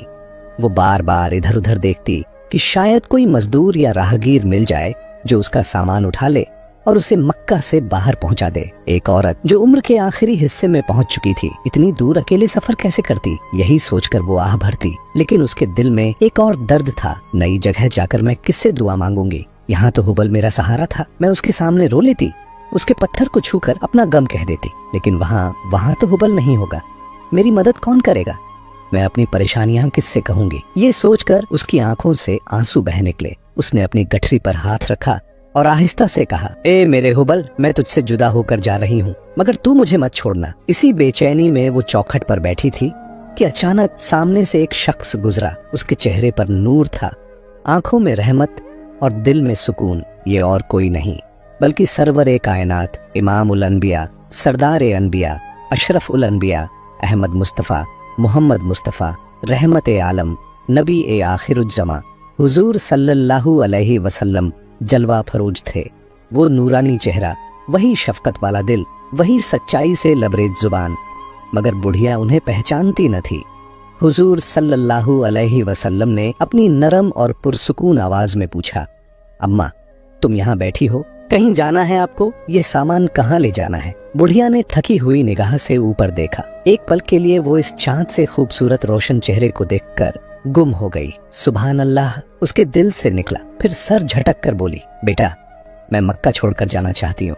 वो बार बार इधर उधर देखती कि शायद कोई मजदूर या राहगीर मिल जाए जो उसका सामान उठा ले और उसे मक्का से बाहर पहुंचा दे। एक औरत जो उम्र के आखिरी हिस्से में पहुंच चुकी थी, इतनी दूर अकेले सफर कैसे करती? यही सोचकर वो आह भरती। लेकिन उसके दिल में एक और दर्द था, नई जगह जाकर मैं किससे दुआ मांगूंगी? यहाँ तो हुबल मेरा सहारा था, मैं उसके सामने रो लेती, उसके पत्थर को छूकर अपना गम कह देती। लेकिन वहाँ तो हुबल नहीं होगा, मेरी मदद कौन करेगा? मैं अपनी परेशानियां किससे कहूंगी? ये सोचकर उसकी आंखों से आंसू बह निकले। उसने अपनी गठरी पर हाथ रखा और आहिस्ता से कहा, ए मेरे हुबल, मैं तुझसे जुदा होकर जा रही हूँ, मगर तू मुझे मत छोड़ना। इसी बेचैनी में वो चौखट पर बैठी थी कि अचानक सामने से एक शख्स गुजरा। उसके चेहरे पर नूर था, आंखों में रहमत और दिल में सुकून। ये और कोई नहीं बल्कि सरवर कायनात, इमाम उल अनबिया, सरदार अनबिया, अशरफ उल अनबिया, अहमद मुस्तफ़ा, मोहम्मद मुस्तफ़ा, रहमत आलम, नबी ए आखिरुज्जमा, हुजूर सल्लल्लाहु अलैहि वसल्लम जलवा फरोज थे। वो नूरानी चेहरा, वही शफकत वाला दिल, वही सच्चाई से लबरेज जुबान। मगर बुढ़िया उन्हें पहचानती न थी। हुजूर सल्लल्लाहु अलैहि वसल्लम ने अपनी नरम और पुरसुकून आवाज में पूछा, अम्मा तुम यहाँ बैठी हो, कहीं जाना है आपको? ये सामान कहाँ ले जाना है? बुढ़िया ने थकी हुई निगाह से ऊपर देखा। एक पल के लिए वो इस चांद से खूबसूरत रोशन चेहरे को देखकर गुम हो गई। सुभान अल्लाह उसके दिल से निकला। फिर सर झटक कर बोली, बेटा मैं मक्का छोड़कर जाना चाहती हूँ,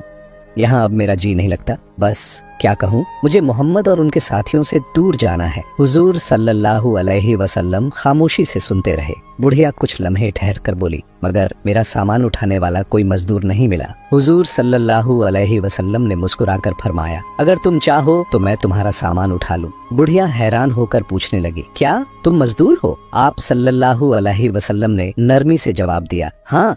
यहाँ अब मेरा जी नहीं लगता। बस क्या कहूँ, मुझे मोहम्मद और उनके साथियों से दूर जाना है। हुजूर सल्लल्लाहु अलैहि वसल्लम खामोशी से सुनते रहे। बुढ़िया कुछ लम्हे ठहर कर बोली, मगर मेरा सामान उठाने वाला कोई मजदूर नहीं मिला। हुजूर सल्लल्लाहु अलैहि वसल्लम ने मुस्कुराकर फरमाया, अगर तुम चाहो तो मैं तुम्हारा सामान उठा लूं। बुढ़िया हैरान होकर पूछने लगी, क्या तुम मजदूर हो? आप सल्लल्लाहु अलैहि वसल्लम ने नरमी से जवाब दिया, हाँ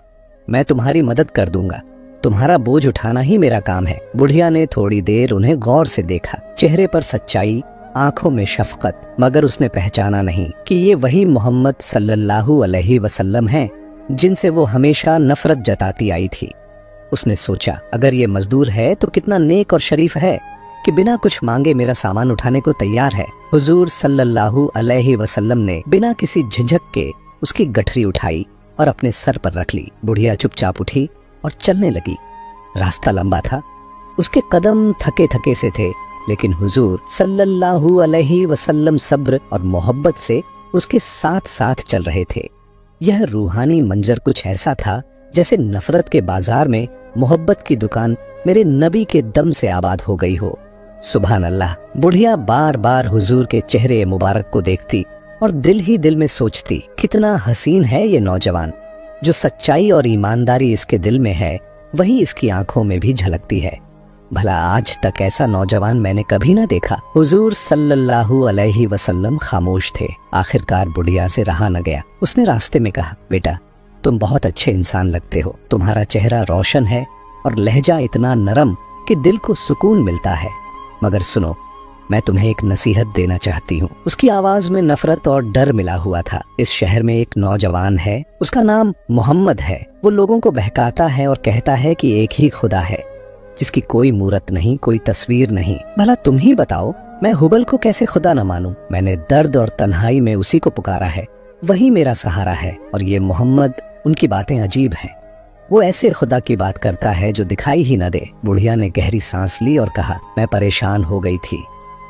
मैं तुम्हारी मदद कर दूंगा, तुम्हारा बोझ उठाना ही मेरा काम है। बुढ़िया ने थोड़ी देर उन्हें गौर से देखा, चेहरे पर सच्चाई, आंखों में शफकत, मगर उसने पहचाना नहीं कि ये वही मोहम्मद सल्लल्लाहु अलैहि वसल्लम हैं जिनसे वो हमेशा नफरत जताती आई थी। उसने सोचा, अगर ये मजदूर है तो कितना नेक और शरीफ है कि बिना कुछ मांगे मेरा सामान उठाने को तैयार है। हुजूर सल्लल्लाहु अलैहि वसल्लम ने बिना किसी झिझक के उसकी गठरी उठाई और अपने सर पर रख ली। बुढ़िया चुपचाप उठी और चलने लगी। रास्ता लंबा था, उसके कदम थके थके से थे, लेकिन हुजूर सल्लल्लाहु अलैहि वसल्लम सब्र और मोहब्बत से उसके साथ साथ चल रहे थे। यह रूहानी मंजर कुछ ऐसा था जैसे नफरत के बाजार में मोहब्बत की दुकान मेरे नबी के दम से आबाद हो गई हो। सुभान अल्लाह। बुढ़िया बार बार हुजूर के चेहरे मुबारक को देखती और दिल ही दिल में सोचती, कितना हसीन है ये नौजवान। जो सच्चाई और ईमानदारी इसके दिल में है वही इसकी आंखों में भी झलकती है। भला आज तक ऐसा नौजवान मैंने कभी ना देखा। हुजूर सल्लल्लाहु अलैहि वसल्लम खामोश थे। आखिरकार बुढ़िया से रहा न गया। उसने रास्ते में कहा, बेटा तुम बहुत अच्छे इंसान लगते हो, तुम्हारा चेहरा रोशन है और लहजा इतना नरम कि दिल को सुकून मिलता है। मगर सुनो, मैं तुम्हें एक नसीहत देना चाहती हूँ। उसकी आवाज में नफरत और डर मिला हुआ था। इस शहर में एक नौजवान है, उसका नाम मोहम्मद है। वो लोगों को बहकाता है और कहता है कि एक ही खुदा है, जिसकी कोई मूरत नहीं, कोई तस्वीर नहीं। भला तुम ही बताओ, मैं हुबल को कैसे खुदा न मानूं? मैंने दर्द और तन्हाई में उसी को पुकारा है, वही मेरा सहारा है। और ये मोहम्मद, उनकी बातें अजीब हैं। वो ऐसे खुदा की बात करता है जो दिखाई ही न दे। बुढ़िया ने गहरी सांस ली और कहा, मैं परेशान हो गई थी,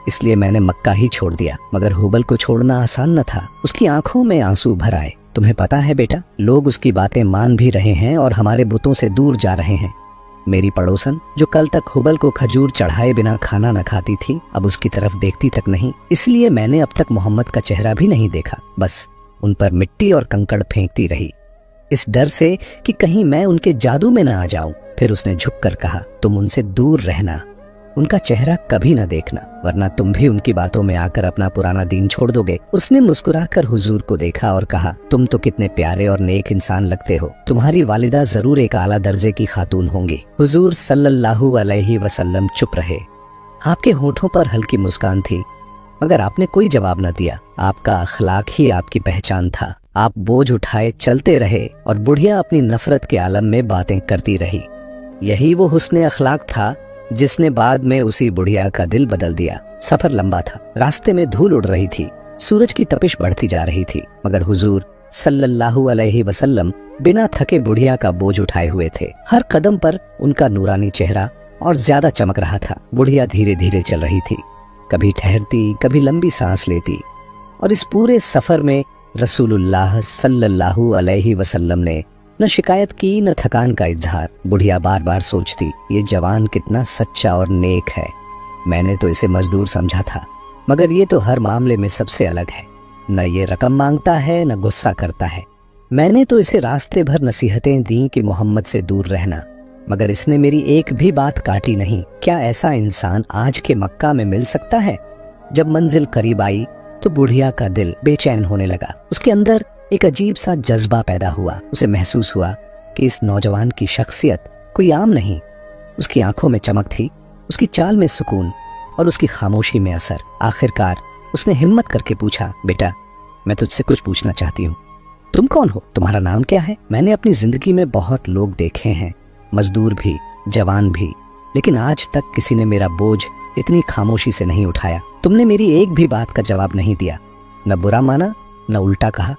इसलिए मैंने मक्का ही छोड़ दिया। मगर हुबल को छोड़ना आसान न था। उसकी आंखों में आंसू भर आए। तुम्हें पता है बेटा, लोग उसकी बातें मान भी रहे हैं और हमारे बुतों से दूर जा रहे हैं। मेरी पड़ोसन जो कल तक हुबल को खजूर चढ़ाए बिना खाना न खाती थी, अब उसकी तरफ देखती तक नहीं। इसलिए मैंने अब तक मोहम्मद का चेहरा भी नहीं देखा, बस उन पर मिट्टी और कंकड़ फेंकती रही, इस डर से कि कहीं मैं उनके जादू में न आ जाऊं। फिर उसने झुककर कहा, तुम उनसे दूर रहना, उनका चेहरा कभी न देखना, वरना तुम भी उनकी बातों में आकर अपना पुराना दीन छोड़ दोगे। उसने मुस्कुराकर हुजूर को देखा और कहा, तुम तो कितने प्यारे और नेक इंसान लगते हो। तुम्हारी वालिदा जरूर एक आला दर्जे की खातून होंगी। हुजूर सल्लल्लाहु अलैहि वसल्लम चुप रहे। आपके होठों पर हल्की मुस्कान थी, मगर आपने कोई जवाब न दिया। आपका अखलाक ही आपकी पहचान था। आप बोझ उठाए चलते रहे और बुढ़िया अपनी नफरत के आलम में बातें करती रही। यही वो हुस्ने अखलाक था जिसने बाद में उसी बुढ़िया का दिल बदल दिया। सफर लंबा था, रास्ते में धूल उड़ रही थी, सूरज की तपिश बढ़ती जा रही थी, मगर हुजूर सल्लल्लाहु अलैहि वसल्लम बिना थके बुढ़िया का बोझ उठाए हुए थे। हर कदम पर उनका नूरानी चेहरा और ज्यादा चमक रहा था। बुढ़िया धीरे धीरे चल रही थी, कभी ठहरती, कभी लंबी सांस लेती, और इस पूरे सफर में रसूलुल्लाह सल्लल्लाहु अलैहि वसल्लम ने न शिकायत की न थकान का इजहार। बुढ़िया बार बार सोचती, ये जवान कितना सच्चा और नेक है। मैंने तो इसे मजदूर समझा था, मगर ये तो हर मामले में सबसे अलग है। न ये रकम मांगता है न गुस्सा करता है। मैंने तो इसे रास्ते भर नसीहतें दी कि मोहम्मद से दूर रहना, मगर इसने मेरी एक भी बात काटी नहीं। क्या ऐसा इंसान आज के मक्का में मिल सकता है? जब मंजिल करीब आई तो बुढ़िया का दिल बेचैन होने लगा। उसके अंदर एक अजीब सा जज्बा पैदा हुआ। उसे महसूस हुआ कि इस नौजवान की शख्सियत कोई आम नहीं। उसकी आंखों में चमक थी, उसकी चाल में सुकून और उसकी खामोशी में असर। आखिरकार उसने हिम्मत करके पूछा, बेटा मैं तुझसे कुछ पूछना चाहती हूँ। तुम कौन हो? तुम्हारा नाम क्या है? मैंने अपनी जिंदगी में बहुत लोग देखे हैं, मजदूर भी, जवान भी, लेकिन आज तक किसी ने मेरा बोझ इतनी खामोशी से नहीं उठाया। तुमने मेरी एक भी बात का जवाब नहीं दिया, न बुरा माना न उल्टा कहा।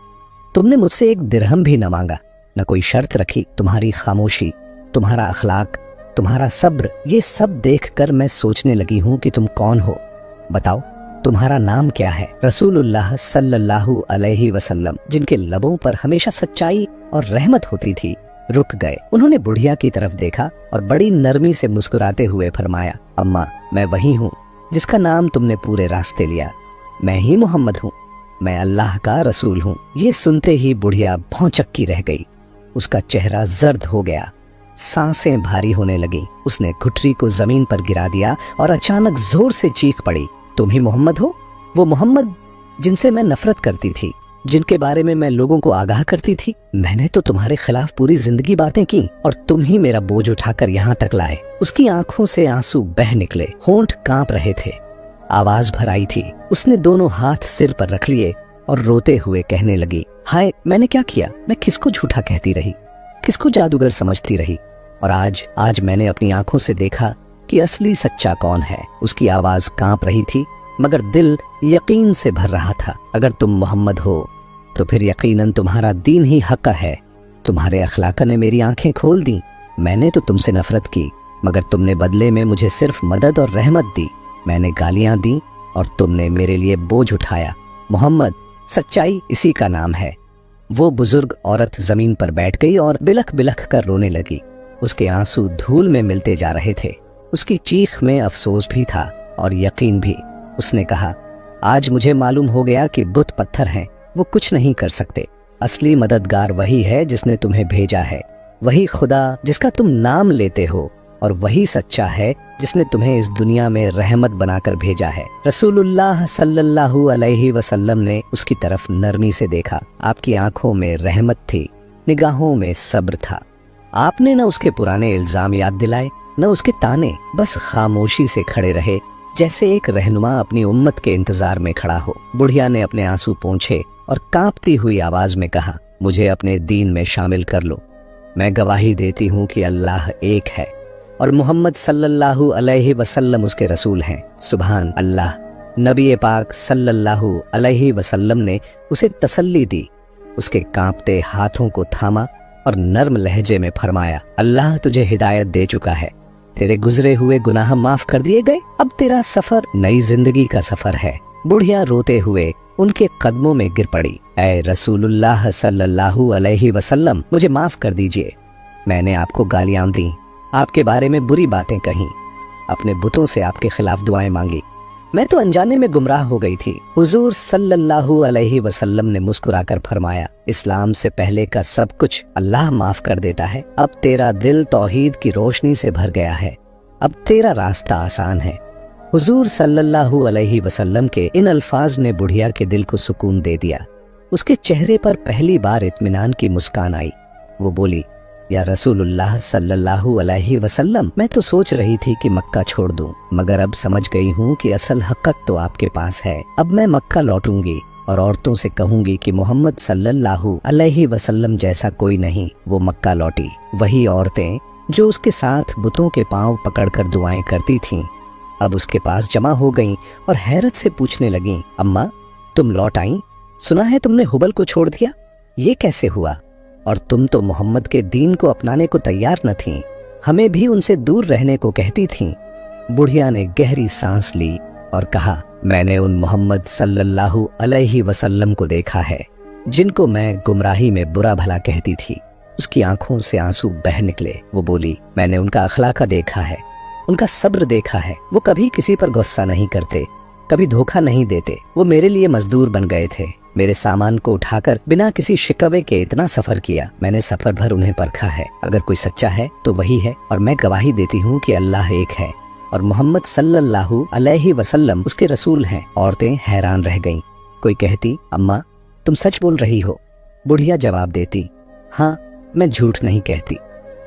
तुमने मुझसे एक दिरहम भी न मांगा, न कोई शर्त रखी। तुम्हारी खामोशी, तुम्हारा अखलाक, तुम्हारा सब्र, ये सब देखकर मैं सोचने लगी हूँ कि तुम कौन हो। बताओ तुम्हारा नाम क्या है? रसूलुल्लाह सल्लल्लाहु अलैहि वसल्लम, जिनके लबों पर हमेशा सच्चाई और रहमत होती थी, रुक गए। उन्होंने बुढ़िया की तरफ देखा और बड़ी नरमी से मुस्कुराते हुए फरमाया, अम्मा मैं वही हूँ जिसका नाम तुमने पूरे रास्ते लिया। मैं ही मोहम्मद हूँ, मैं अल्लाह का रसूल हूँ। ये सुनते ही बुढ़िया भौंचक्की रह गई। उसका चेहरा जर्द हो गया, सांसें भारी होने लगी। उसने घुटरी को जमीन पर गिरा दिया और अचानक जोर से चीख पड़ी, तुम ही मोहम्मद हो? वो मोहम्मद जिनसे मैं नफरत करती थी, जिनके बारे में मैं लोगों को आगाह करती थी। मैंने तो तुम्हारे खिलाफ पूरी जिंदगी बातें की और तुम ही मेरा बोझ उठाकर यहाँ तक लाए। उसकी आंखों से आंसू बह निकले, होंठ कांप रहे थे, आवाज भर आई थी। उसने दोनों हाथ सिर पर रख लिए और रोते हुए कहने लगी, हाय मैंने क्या किया? मैं किसको झूठा कहती रही, किसको जादूगर समझती रही, और आज मैंने अपनी आंखों से देखा कि असली सच्चा कौन है। उसकी आवाज कांप रही थी, मगर दिल यकीन से भर रहा था। अगर तुम मोहम्मद हो तो फिर यकीनन तुम्हारा दीन ही हक है। तुम्हारे अखलाक ने मेरी आंखें खोल दी। मैंने तो तुमसे नफरत की, मगर तुमने बदले में मुझे सिर्फ मदद और रहमत दी। मैंने गालियां दी और तुमने मेरे लिए बोझ उठाया। मोहम्मद, सच्चाई इसी का नाम है। वो बुजुर्ग औरत जमीन पर बैठ गई और बिलख बिलख कर रोने लगी। उसके आंसू धूल में मिलते जा रहे थे। उसकी चीख में अफसोस भी था और यकीन भी। उसने कहा, आज मुझे मालूम हो गया कि बुत पत्थर हैं, वो कुछ नहीं कर सकते। असली मददगार वही है जिसने तुम्हें भेजा है, वही खुदा जिसका तुम नाम लेते हो, और वही सच्चा है जिसने तुम्हें इस दुनिया में रहमत बनाकर भेजा है। रसूलुल्लाह सल्लल्लाहु अलैहि वसल्लम ने उसकी तरफ नरमी से देखा। आपकी आंखों में रहमत थी, निगाहों में सब्र था। आपने न उसके पुराने इल्जाम याद दिलाए न उसके ताने, बस खामोशी से खड़े रहे, जैसे एक रहनुमा अपनी उम्मत के इंतजार में खड़ा हो। बुढ़िया ने अपने आंसू पोंछे और कांपती हुई आवाज में कहा, मुझे अपने दीन में शामिल कर लो। मैं गवाही देती हूँ कि अल्लाह एक है और मोहम्मद सल्लल्लाहु अलैहि वसल्लम उसके रसूल हैं। सुभान अल्लाह। नबी पाक सल्लल्लाहु अलैहि वसल्लम ने उसे तसल्ली दी, उसके कांपते हाथों को थामा और नर्म लहजे में फरमाया, अल्लाह तुझे हिदायत दे चुका है, तेरे गुजरे हुए गुनाह माफ कर दिए गए, अब तेरा सफर नई जिंदगी का सफर है। बुढ़िया रोते हुए उनके कदमों में गिर पड़ी। ऐ रसूलुल्लाह सल्लल्लाहु अलैहि वसल्लम, मुझे माफ कर दीजिए, मैंने आपको गालियां दी, आपके बारे में बुरी बातें कही, अपने बुतों से आपके खिलाफ दुआएं मांगी, मैं तो अनजाने में गुमराह हो गई थी। हुजूर सल्लल्लाहु अलैहि वसल्लम ने मुस्कुराकर फरमाया, इस्लाम से पहले का सब कुछ अल्लाह माफ कर देता है। अब तेरा दिल तौहीद की रोशनी से भर गया है, अब तेरा रास्ता आसान है। हुजूर सल्लल्लाहु अलैहि वसल्लम के इन अल्फाज ने बुढ़िया के दिल को सुकून दे दिया। उसके चेहरे पर पहली बार इत्मीनान की मुस्कान आई। वो बोली, या रसूलुल्लाह सल्लल्लाहु अलैहि वसल्लम, मैं तो सोच रही थी कि मक्का छोड़ दूं, मगर अब समझ गई हूँ कि असल हक़ तो आपके पास है। अब मैं मक्का लौटूंगी और औरतों से कहूंगी कि मोहम्मद सल्लल्लाहु अलैहि वसल्लम जैसा कोई नहीं। वो मक्का लौटी, वही औरतें जो उसके साथ बुतों के पांव पकड़कर दुआएं करती थीं, अब उसके पास जमा हो गईं और हैरत से पूछने लगीं, अम्मा तुम लौट आईं, सुना है तुमने हुबल को छोड़ दिया, ये कैसे हुआ? और तुम तो मोहम्मद के दीन को अपनाने को तैयार न थीं, हमें भी उनसे दूर रहने को कहती थीं। बुढ़िया ने गहरी सांस ली और कहा, मैंने उन मोहम्मद सल्लल्लाहु अलैहि वसल्लम को देखा है जिनको मैं गुमराही में बुरा भला कहती थी। उसकी आंखों से आंसू बह निकले। वो बोली, मैंने उनका अखलाका देखा है, उनका सब्र देखा है। वो कभी किसी पर गुस्सा नहीं करते, कभी धोखा नहीं देते। वो मेरे लिए मजदूर बन गए थे, मेरे सामान को उठाकर बिना किसी शिकवे के इतना सफर किया। मैंने सफर भर उन्हें परखा है। अगर कोई सच्चा है तो वही है, और मैं गवाही देती हूँ कि अल्लाह एक है और मोहम्मद सल्लल्लाहु अलैहि वसल्लम उसके रसूल हैं। औरतें हैरान रह गईं। कोई कहती, अम्मा तुम सच बोल रही हो। बुढ़िया जवाब देती, हाँ मैं झूठ नहीं कहती,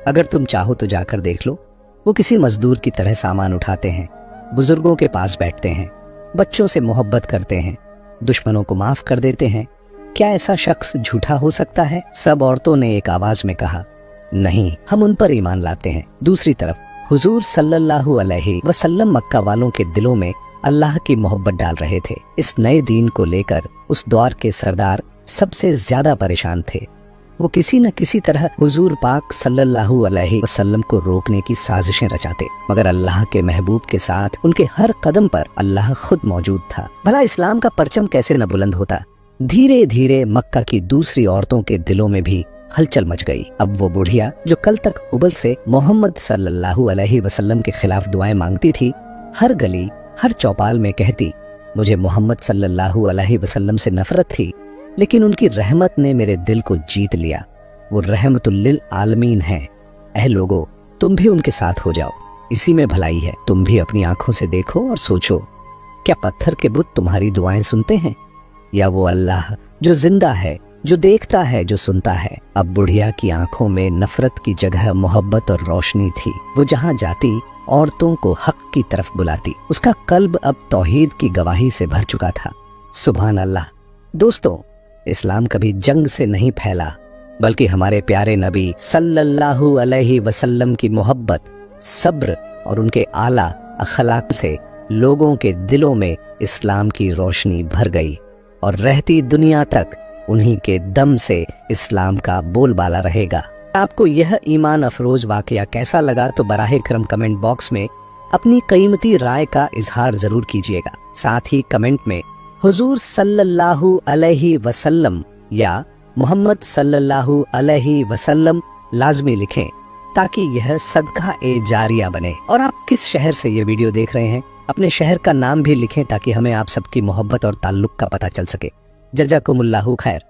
अगर तुम चाहो तो जाकर देख लो। वो किसी मजदूर की तरह सामान उठाते हैं, बुजुर्गों के पास बैठते हैं, बच्चों से मोहब्बत करते हैं, दुश्मनों को माफ कर देते हैं। क्या ऐसा शख्स झूठा हो सकता है? सब औरतों ने एक आवाज में कहा, नहीं, हम उन पर ईमान लाते हैं। दूसरी तरफ हुजूर सल्लल्लाहु अलैहि वसल्लम मक्का वालों के दिलों में अल्लाह की मोहब्बत डाल रहे थे। इस नए दीन को लेकर उस दौर के सरदार सबसे ज्यादा परेशान थे। वो किसी न किसी तरह हुजूर पाक सल्लल्लाहु अलैहि वसल्लम को रोकने की साजिशें रचाते, मगर अल्लाह के महबूब के साथ उनके हर कदम पर अल्लाह खुद मौजूद था। भला इस्लाम का परचम कैसे न बुलंद होता। धीरे धीरे मक्का की दूसरी औरतों के दिलों में भी हलचल मच गई। अब वो बुढ़िया जो कल तक हुबल से मोहम्मद सल्लल्लाहु अलैहि वसल्लम के खिलाफ दुआएं मांगती थी, हर गली हर चौपाल में कहती, मुझे मोहम्मद सल्लल्लाहु अलैहि वसल्लम से नफरत थी, लेकिन उनकी रहमत ने मेरे दिल को जीत लिया। वो रहमतुल लिल आलमीन है। ऐ लोगो, तुम भी उनके साथ हो जाओ, इसी में भलाई है। तुम भी अपनी आंखों से देखो और सोचो, क्या पत्थर के बुत तुम्हारी दुआएं सुनते हैं, या वो अल्लाह जो जिंदा है, जो देखता है, जो सुनता है? अब बुढ़िया की आंखों में नफरत की जगह मोहब्बत और रोशनी थी। वो जहाँ जाती औरतों को हक की तरफ बुलाती। उसका कल्ब अब तौहीद की गवाही से भर चुका था। सुभान अल्लाह। दोस्तों, इस्लाम कभी जंग से नहीं फैला, बल्कि हमारे प्यारे नबी सल्लल्लाहु अलैहि वसल्लम की मोहब्बत, सब्र और उनके आला अखलाक से लोगों के दिलों में इस्लाम की रोशनी भर गई और रहती दुनिया तक उन्हीं के दम से इस्लाम का बोलबाला रहेगा। आपको यह ईमान अफरोज वाकया कैसा लगा तो बराहे करम कमेंट बॉक्स में अपनी कीमती राय का इजहार जरूर कीजिएगा। साथ ही कमेंट में हुजूर सल्लल्लाहु अलैहि वसल्लम या मोहम्मद सल्लल्लाहु अलैहि वसल्लम लाजमी लिखें, ताकि यह सदका ए जारिया बने। और आप किस शहर से ये वीडियो देख रहे हैं, अपने शहर का नाम भी लिखें, ताकि हमें आप सबकी मोहब्बत और ताल्लुक का पता चल सके। जज़ाकुमुल्लाहु खैर।